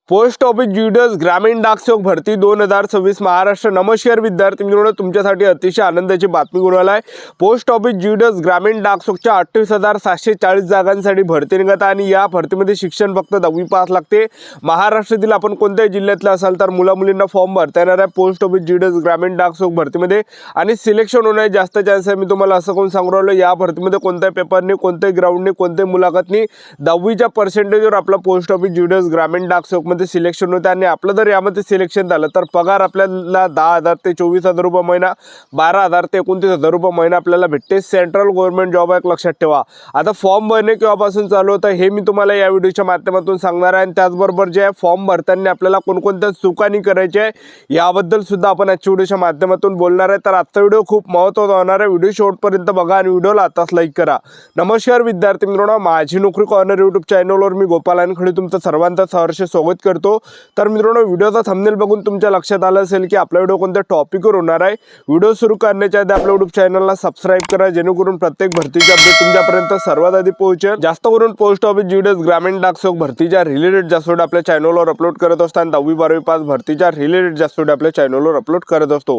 Post office ज्युडस ग्रामीण डाकसेवक भरती 2026 महाराष्ट्र। नमस्कार विद्यार्थी मित्रांनो, तुमच्यासाठी अतिशय आनंदाची बातमी घेऊन आलाय। पोस्ट ऑफिस ज्युडस ग्रामीण डाकसेवकच्या 28,740 जागांसाठी भरती निघत आहे आणि या भरतीमध्ये शिक्षण फक्त 10वी पास लागते। महाराष्ट्रातील आपण कोणत्याही जिल्ह्यातले असाल तर मुला मुलींना फॉर्म भरता येणार आहे पोस्ट ऑफिस ज्युडस ग्रामीण डाकसेवक भरतीमध्ये आणि सिलेक्शन होण्याचे जास्त चान्स आहे। मी तुम्हाला असं कोण सांगू राहिलो, या भरतीमध्ये कोणत्याही पेपरने, कोणत्याही ग्राउंडने, कोणत्याही मुलाखतनी 10वीच्या पर्सेंटेजवर आपला पोस्ट ऑफिस ज्युडस ग्रामीण डाकसेवक मध्ये सिलेक्शन होते आणि आपलं जर यामध्ये सिलेक्शन झालं तर पगार आपल्याला 10,000 ते 24,000 रुपये महिना, 12,000 ते 29,000 रुपये महिना आपल्याला भेटते। सेंट्रल गव्हर्नमेंट जॉब आहे, लक्षात ठेवा। आता फॉर्म भरणे केव्हापासून चालू होतं हे मी तुम्हाला या व्हिडिओच्या माध्यमातून सांगणार आहे आणि त्याचबरोबर जे फॉर्म भरताना आपल्याला कोणकोणत्या चुका नाही करायच्या याबद्दल सुद्धा आपण आजच्या व्हिडिओच्या माध्यमातून बोलणार आहे। तर आजचा व्हिडिओ खूप महत्त्वाचा होणार आहे, व्हिडिओ शेवटपर्यंत बघा आणि व्हिडिओला आताच लाईक करा। नमस्कार विद्यार्थी मित्रांनो, माझी नोकरी कॉर्नर यूट्यूब चॅनलवर मी गोपाल वानखडे तुमचं सर्वांचं सहर्ष स्वागत करतो। तर मित्रांनो, व्हिडिओचा थंबनेल बघून तुमच्या लक्षात आलं असेल की आपला व्हिडिओ कोणत्या टॉपिकवर होणार आहे। व्हिडिओ सुरू करण्याच्या आधी आपल्या यूट्यूब चॅनलला सबस्क्राइब करा, जेणेकरून प्रत्येक भरतीचे अपडेट तुमच्यापर्यंत सर्वात आधी पोहोचेल। जास्त करून पोस्ट ऑफिस ज्युडस ग्रामीण डाकसेवक भरतीच्या रिलेटेड जास्त व्हिडिओ आपल्या चॅनलवर अपलोड करत असतो आणि 10वी 12वी पास भरतीच्या रिलेटेड जास्त व्हिडिओ आपल्या चॅनलवर अपलोड करत असतो।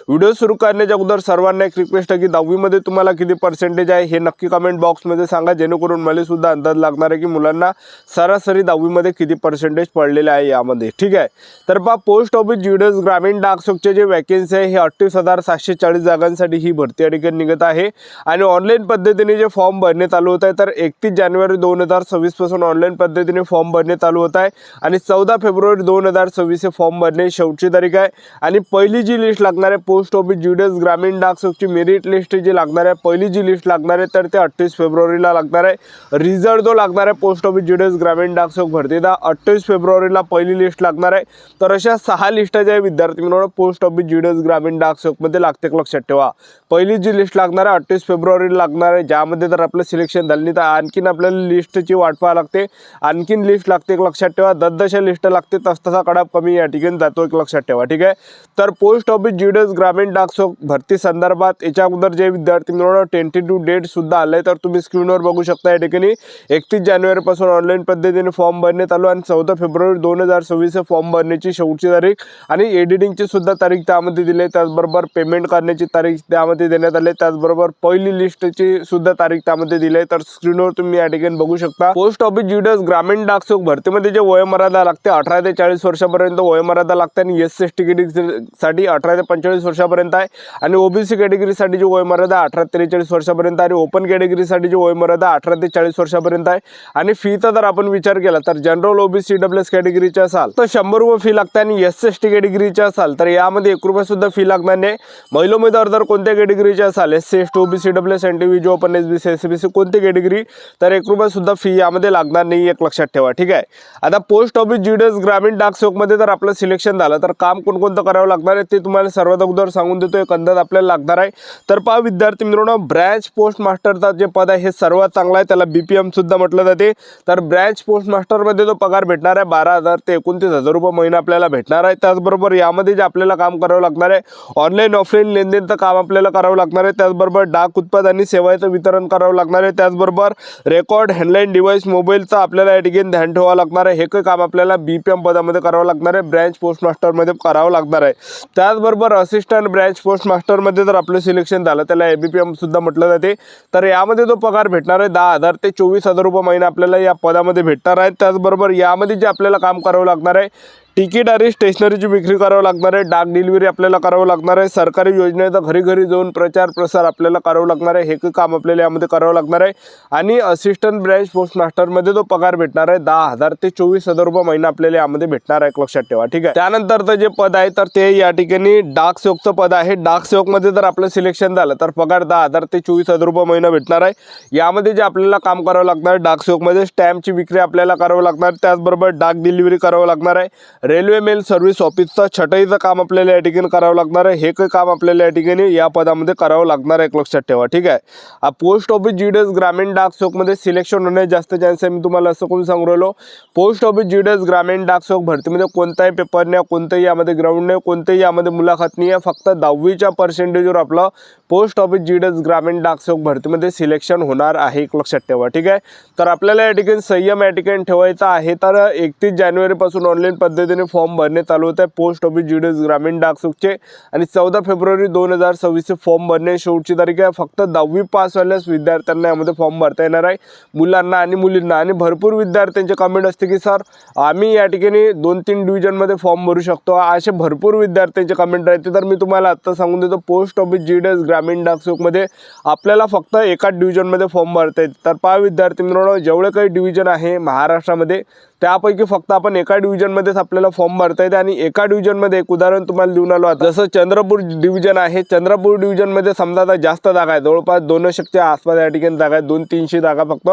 व्हिडिओ सुरू करण्याच्या अगोदर सर्वांना एक रिक्वेस्ट आहे की 10वी मध्ये तुम्हाला किती पर्सेंटेज आहे हे नक्की कमेंट बॉक्समध्ये सांगा, जेणेकरून मला सुद्धा अंदाज लागणार आहे की मुलांना सरासरी 10वी मध्ये किती पर्सेंटेज पडलेले आहे यामध्ये। ठीक आहे, तर पहा, पोस्ट ऑफिस ज्युडस ग्रामीण डाकसेवकचे जे वॅकेन्सी आहे हे 28,740 जागांसाठी ही भरती या ठिकाणी निघत आहे आणि ऑनलाईन पद्धतीने जे फॉर्म भरणे चालू होत आहे तर 31 जानेवारी 2026 पासून ऑनलाईन पद्धतीने फॉर्म भरणे चालू होत आहे आणि 14 फेब्रुवारी 2026 हे फॉर्म भरणे शेवटची तारीख आहे। आणि पहिली जी लिस्ट लागणार आहे पोस्ट ऑफिस ज्युडस ग्रामीण डाकसेवकची मेरिट लिस्ट जी लागणार आहे, पहिली जी लिस्ट लागणार आहे तर ते 28 फेब्रुवारीला लागणार आहे। रिझल्ट जो लागणार आहे पोस्ट ऑफिस ज्युडस ग्रामीण डाकसेवक भरतीचा 28 फेब्रुवारीला पहिली लिस्ट लागणार आहे। तर अशा 6 लिस्टा ज्या विद्यार्थी मित्रांनो पोस्ट ऑफिस ज्युडस ग्रामीण डाकसेवक मध्ये लागते, लक्षात ठेवा। पहिली जी लिस्ट लागणार आहे 28 फेब्रुवारीला लागणार आहे, ज्यामध्ये जर आपलं सिलेक्शन झालं नाही तर आणखीन आपल्याला लिस्टची वाट पाहावी लागते, आणखीन लिस्ट लागते, लक्षात ठेवा। दसदशा लिस्ट लागते, तसा कडा कमी या ठिकाणी जातो, लक्षात ठेवा। ठीक आहे, तर पोस्ट ऑफिस ज्युडस ग्रामीण डाकसेवक भरती संदर्भात याच्या अगोदर जे विद्यार्थी मित्रांनो टेंटेटिव्ह डेट सुद्धा आले तर तुम्ही स्क्रीनवर बघू शकता। या ठिकाणी 31 जानेवारी पासून ऑनलाईन पद्धतीने फॉर्म भरणे चालू आणि 14 फेब्रुवारी 2026 फॉर्म भरण्याची शेवटची तारीख आणि एडिटिंगची सुद्धा तारीख त्यामध्ये दिली, त्याचबरोबर पेमेंट करण्याची तारीख त्यामध्ये देण्यात आली, त्याचबरोबर पहिली लिस्टची सुद्धा तारीख त्यामध्ये दिली आहे। तर स्क्रीनवर तुम्ही या ठिकाणी बघू शकता। पोस्ट ऑफिस ज्युडस ग्रामीण डाकसेवक भरतीमध्ये जे वयोमर्यादा लागते 18 ते 40 वर्षापर्यंत वयोमर्यादा लागते आणि SC/ST कॅटेगरीसाठी 18 ते 45 वर्षापर्यंत आहे आणि OBC कॅटेगरीसाठी जी वयोमर्यादा 18 ते 43 वर्षापर्यंत आणि ओपन कॅटेगरीसाठी जी वयोमर्यादा 18 ते 40 वर्षापर्यंत आहे। आणि फीचा जर आपण विचार केला तर जनरल OBC EWS कॅटेगरीच्या असाल तर 100 रुपये फी लागते आणि SC/ST कॅटेगरीच्या असाल तर यामध्ये 1 रुपया सुद्धा फी लागणार नाही। महिला उमेदवार जर कोणत्या कॅटेगरीच्या असाल SC/ST OBC EWS NTV open SBC SCBC कोणती कॅटेगरी तर 1 रुपया सुद्धा फी यामध्ये लागणार नाही, एक लक्षात ठेवा। ठीक आहे, आता पोस्ट ऑफिस ज्युडस ग्रामीण डाकसेवक मध्ये जर आपलं सिलेक्शन झालं तर काम कोणकोणतं करावं लागणार आहे ते तुम्हाला सर्वात अगोदर सांगून देतो, एक अंदाज आपल्याला लागणार आहे। तर पहा विद्यार्थी मित्रांनो, ब्रँच पोस्ट मास्टरचा जे पद आहे हे सर्वात चांगलं आहे, त्याला BPM सुद्धा म्हटलं जाते। तर ब्रँच पोस्ट मास्टर मध्ये जो पगार भेटणार आहे 12,000 ते 29,000 रुपये महिना आपल्याला भेटणार आहे। त्याचबरोबर यामध्ये जे आपल्याला काम करावं लागणार आहे ऑनलाईन ऑफलाईन लेनदेनचं काम आपल्याला करावं लागणार आहे, त्याचबरोबर डाक उत्पादन आणि सेवांचं वितरण करावं लागणार आहे, त्याचबरोबर रेकॉर्ड हँडलाईन डिव्हाइस मोबाईलचं आपल्याला या ठिकाणी ध्यान ठेवावं लागणार आहे। हे काही काम आपल्याला BPM पदामध्ये करावं लागणार आहे, ब्रँच पोस्ट मास्टर मध्ये करावं लागणार आहे। त्याचबरोबर असिस्टंट ब्रँच पोस्ट मास्टर मध्ये जर आपलं सिलेक्शन झालं त्याला ABPM सुद्धा म्हटलं जाते। तर यामध्ये जो पगार भेटणार आहे 10,000 ते 24,000 रुपये महिना आपल्याला या पदामध्ये भेटणार आहे। त्याचबरोबर यामध्ये जे आपल्याला काम करावं लागणार आहे तिकीट आणि स्टेशनरीची विक्री करावं लागणार आहे, डाक डिलिव्हरी आपल्याला करावं लागणार आहे, सरकारी योजनेचा घरी घरी जाऊन प्रचार प्रसार आपल्याला करावं लागणार आहे, हे काम आपल्याला यामध्ये करावं लागणार आहे। आणि असिस्टंट ब्रँच पोस्ट मास्टरमध्ये जो पगार भेटणार आहे 10,000 ते 24,000 रुपये महिना आपल्याला यामध्ये भेटणार आहे, लक्षात ठेवा। ठीक आहे, त्यानंतरचं जे पद आहे तर ते या ठिकाणी डाकसेवकचं पद आहे। डाकसेवकमध्ये जर आपलं सिलेक्शन झालं तर पगार 10,000 ते 24,000 रुपये महिना भेटणार आहे। यामध्ये जे आपल्याला काम करावं लागणार आहे डाकसेवकमध्ये स्टॅम्पची विक्री आपल्याला करावं लागणार, त्याचबरोबर डाक डिलिव्हरी करावं लागणार आहे, रेल्वे मेल सर्व्हिस ऑफिसचं छटाईचं काम आपल्याला या ठिकाणी करावं लागणार आहे। हे काही काम आपल्याला या ठिकाणी या पदामध्ये करावं लागणार आहे, एक लक्षात ठेवा, ठीक आहे। पोस्ट ऑफिस जीडीएस ग्रामीण डाक सेवकमध्ये सिलेक्शन होण्याचे जास्त चान्स आहे। मी तुम्हाला असं कोण सांगू राहिलो, पोस्ट ऑफिस जीडीएस ग्रामीण डाक सेवक भरतीमध्ये कोणताही पेपर नाही, कोणताही यामध्ये ग्राउंड नाही, कोणतेही यामध्ये मुलाखत नाही आहे। फक्त 10वीच्या पर्सेंटेजवर आपलं पोस्ट ऑफिस जीडीएस ग्रामीण डाक सेवक भरतीमध्ये सिलेक्शन होणार आहे, एक लक्षात ठेवा, ठीक आहे। तर आपल्याला या ठिकाणी संयम या ठिकाणी ठेवायचा आहे। तर 31 जानेवारीपासून ऑनलाईन पद्धतीने फॉर्म भरणे चालू होत आहे पोस्ट ऑफिस जीडीएस ग्रामीण डाक सेवकचे, आणि 14 फेब्रुवारी 2026 फॉर्म भरणे शेवटची तारीख आहे। फक्त 10वी पास झाल्यास विद्यार्थ्यांना यामध्ये फॉर्म भरता येणार आहे, मुलांना आणि मुलींना। आणि भरपूर विद्यार्थ्यांचे कमेंट असते की सर आम्ही या ठिकाणी 2-3 डिव्हिजनमध्ये फॉर्म भरू शकतो, असे भरपूर विद्यार्थ्यांचे कमेंट राहते। तर मी तुम्हाला आत्ता सांगून देतो, पोस्ट ऑफिस जीडीएस ग्रामीण डाक सेवकमध्ये आपल्याला फक्त एकाच डिव्हिजनमध्ये फॉर्म भरता येते। तर पहा विद्यार्थी मित्रांनो, जेवढे काही डिव्हिजन आहे महाराष्ट्रामध्ये त्यापैकी फक्त आपण एका डिव्हिजनमध्येच आपल्याला फॉर्म भरता येते। आणि एका डिव्हिजनमध्ये एक उदाहरण तुम्हाला देऊन आलो आता, जसं चंद्रपूर डिव्हिजन आहे, चंद्रपूर डिव्हिजनमध्ये समजा आता जास्त जागा आहे, जवळपास 200च्या आसपास या ठिकाणी जागा आहे, 200-300 जागा फक्त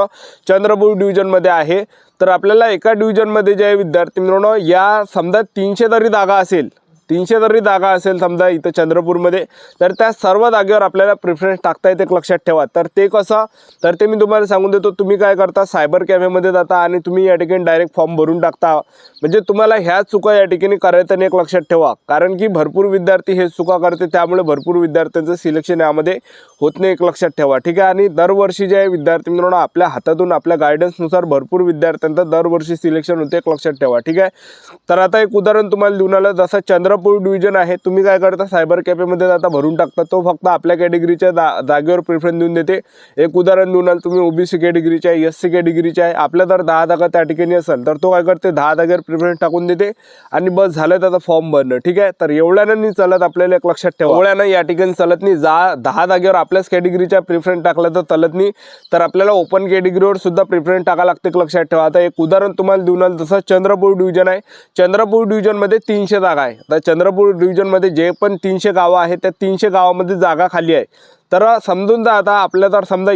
चंद्रपूर डिव्हिजनमध्ये आहे। तर आपल्याला एका डिव्हिजनमध्ये जे आहे विद्यार्थी मित्रांनो, या समजा 300 जरी जागा असेल, 300 जरी जागा असेल समजा इथं चंद्रपूरमध्ये, तर त्या सर्व जागेवर आपल्याला प्रिफरन्स टाकता येते, एक लक्षात ठेवा। तर ते कसं, तर ते मी तुम्हाला सांगून देतो। तुम्ही काय करता, सायबर कॅफेमध्ये जाता आणि तुम्ही या ठिकाणी डायरेक्ट फॉर्म भरून टाकता। म्हणजे तुम्हाला ह्या चुका या ठिकाणी करायचं नाही, एक लक्षात ठेवा, कारण की भरपूर विद्यार्थी हे चुका करते, त्यामुळे भरपूर विद्यार्थ्यांचं सिलेक्शन यामध्ये होत नाही, एक लक्षात ठेवा, ठीक आहे। आणि दरवर्षी जे आहे विद्यार्थी मित्रांनो, आपल्या हातातून आपल्या गायडन्सनुसार भरपूर विद्यार्थ्यांचं दरवर्षी सिलेक्शन होते, एक लक्षात ठेवा, ठीक आहे। तर आता एक उदाहरण तुम्हाला देऊन आलं, जसं चंद्रपूर डिव्हिजन आहे, तुम्ही काय करता, सायबर कॅफेमध्ये जाता, भरून टाकता, तो फक्त आपल्या कॅटेगरीच्या जागेवर प्रिफरन्स देऊन देते। एक उदाहरण देऊन आलं, तुम्ही ओबीसी कॅटेगरीचे आहे, एससी कॅटेगरीचे आहे, आपल्या जर 10 जागा त्या ठिकाणी असेल तर तो काय करते, 10 जागेवर प्रिफरन्स टाकून देते आणि बस झालं त्याचा फॉर्म भरणं, ठीक आहे। तर एवढ्यानं नाही चालत, आपल्याला एक लक्षात ठेवा, एवढ्यानं या ठिकाणी चालत नाही। 10 जागेवर आपल्याच कॅटेगरीच्या प्रिफरन्स टाकला तर चालत नाही, तर आपल्याला ओपन कॅटेगरीवर सुद्धा प्रिफरन्स टाकावं लागते, एक लक्षात ठेवा। आता एक उदाहरण तुम्हाला देऊन आलं, जसं चंद्रपूर डिव्हिजन आहे, चंद्रपूर डिव्हिजनमध्ये 300 जागा आहे। तर चंद्रपूर डिव्हिजनमध्ये जे पण 300 गावं आहेत, त्या 300 गावामध्ये जागा खाली आहे। तर समजून जा, आता आपल्या तर समजा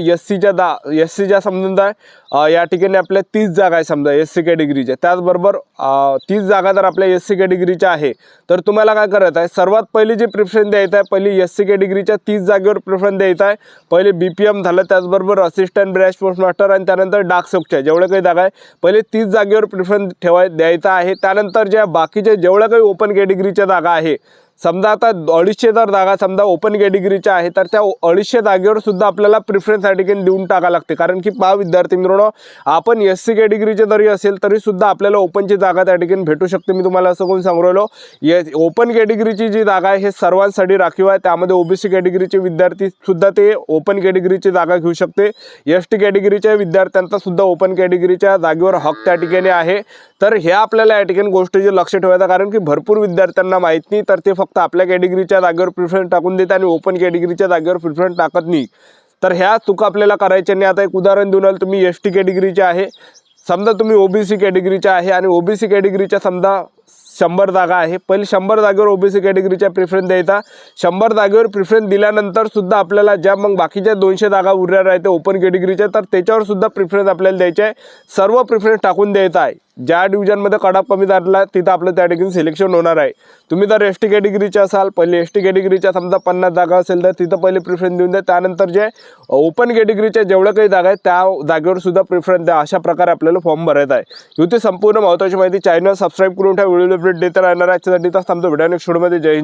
एससीच्या समजून जा या ठिकाणी आपल्या 30 जागा आहे समजा एससी कॅटेगरीच्या, त्याचबरोबर 30 जागा जर आपल्या एससी कॅटेगरीच्या आहे, तर तुम्हाला काय करायचं आहे, सर्वात पहिली जी प्रिफरन्स द्यायचं आहे, पहिली एससी कॅटेगरीच्या 30 जागेवर प्रिफरन्स द्यायचा आहे। पहिले बीपीएम झालं, त्याचबरोबर असिस्टंट ब्रँच पोस्ट मास्टर, आणि त्यानंतर डाक सेवकच्या जेवढे काही जागा आहे पहिले 30 जागेवर प्रिफरन्स द्यायचा आहे। त्यानंतर ज्या बाकीच्या जेवढ्या काही ओपन कॅटेगरीच्या जागा आहे, समजा आता 250 जर जागा समजा ओपन कॅटेगरीच्या आहे, तर त्या 250 जागेवर सुद्धा आपल्याला प्रिफरन्स या ठिकाणी देऊन टाकावं लागते। कारण की पहा विद्यार्थी मित्रांनो, आपण एससी कॅटेगरीचे जरी असेल तरी सुद्धा आपल्याला ओपनची जागा त्या ठिकाणी भेटू शकते। मी तुम्हाला असं कोण सांगू राहिलो, ओपन कॅटेगरीची जी जागा आहे हे सर्वांसाठी राखीव आहे, त्यामध्ये ओबीसी कॅटेगरीचे विद्यार्थी सुद्धा ते ओपन कॅटेगरीची जागा घेऊ शकते। एसटी कॅटेगरीच्या विद्यार्थ्यांचा सुद्धा ओपन कॅटेगरीच्या जागेवर हक त्या ठिकाणी आहे। तर हे आपल्याला या ठिकाणी गोष्टीचे लक्ष ठेवायचं, कारण की भरपूर विद्यार्थ्यांना माहीत नाही, तर ते फक्त आपल्या कॅटेगरीच्या जागेवर प्रिफरन्स टाकून देतात आणि ओपन कॅटेगरीच्या जागेवर प्रिफरन्स टाकत नाही। तर ह्या चुका आपल्याला करायच्या नाही। आता एक उदाहरण देऊन आलं, तुम्ही एसटी कॅटेगरीचे आहे, समजा तुम्ही ओबीसी कॅटेगरीच्या आहे, आणि ओबीसी कॅटेगरीच्या समजा 100 जागा आहे, पहिले 100 जागेवर ओबीसी कॅटेगरीच्या प्रिफरन्स द्यायचा। 100 जागेवर प्रिफरन्स दिल्यानंतर सुद्धा आपल्याला ज्या मग बाकीच्या 200 जागा उरल्या राहते ओपन कॅटेगरीच्या, तर त्याच्यावर सुद्धा प्रिफरन्स आपल्याला द्यायचे आहे, सर्व प्रिफरन्स टाकून द्यायचा आहे। ज्या डिव्हिजनमध्ये कडाप कमी झाला तिथं आपलं त्या ठिकाणी सिलेक्शन होणार आहे। तुम्ही जर एसटी कॅटेगरीचे असाल, पहिले एसटी कॅटेगरीच्या समजा 50 जागा असेल तर तिथं पहिले प्रिफरन्स देऊन द्या, त्यानंतर जे ओपन कॅटेगरीच्या जेवढ्या काही जागा आहेत त्या जागेवर सुद्धा प्रिफरन्स द्या। अशा प्रकारे आपल्याला फॉर्म भरायचा आहे। होती संपूर्ण महत्त्वाची माहिती, चॅनल सबस्क्राईब करून ठेवा, व्हिडिओ अपडेट देता राहणार आहे। याच्यासाठी थांबतो, भेटूया नेक्स्ट व्हिडिओमध्ये। जय हिंद।